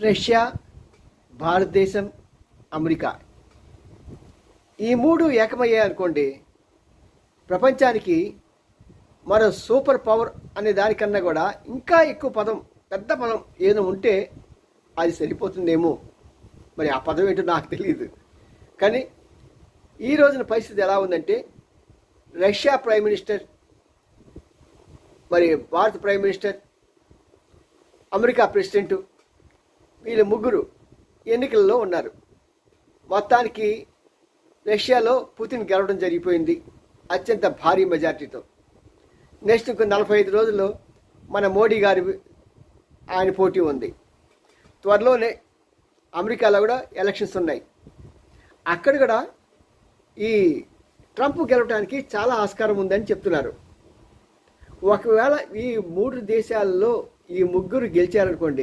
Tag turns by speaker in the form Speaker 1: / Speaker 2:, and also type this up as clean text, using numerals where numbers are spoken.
Speaker 1: Russia, భారతదేశం, America ఈ మూడు ఏకమయ్యాయనుకోండి, ప్రపంచానికి మరో సూపర్ పవర్ అనే దానికన్నా కూడా ఇంకా ఎక్కువ పదం, పెద్ద పదం ఏదో ఉంటే అది సరిపోతుందేమో. మరి ఆ పదం ఏంటో నాకు తెలియదు. కానీ ఈ రోజున పరిస్థితి ఎలా ఉందంటే, రష్యా ప్రైమ్ మినిస్టర్, మరి భారత ప్రైమ్ మినిస్టర్, అమెరికా ప్రెసిడెంటు, వీళ్ళ ముగ్గురు ఎన్నికల్లో ఉన్నారు. మొత్తానికి రష్యాలో పుతిన్ గెలవడం జరిగిపోయింది అత్యంత భారీ మెజార్టీతో. నెక్స్ట్ ఇంకో 45 రోజుల్లో మన మోడీ గారి ఆయన పోటీ ఉంది. త్వరలోనే అమెరికాలో కూడా ఎలక్షన్స్ ఉన్నాయి. అక్కడ కూడా ఈ ట్రంప్ గెలవడానికి చాలా ఆస్కారం ఉందని చెప్తున్నారు. ఒకవేళ ఈ 3 దేశాల్లో ఈ ముగ్గురు గెలిచారనుకోండి,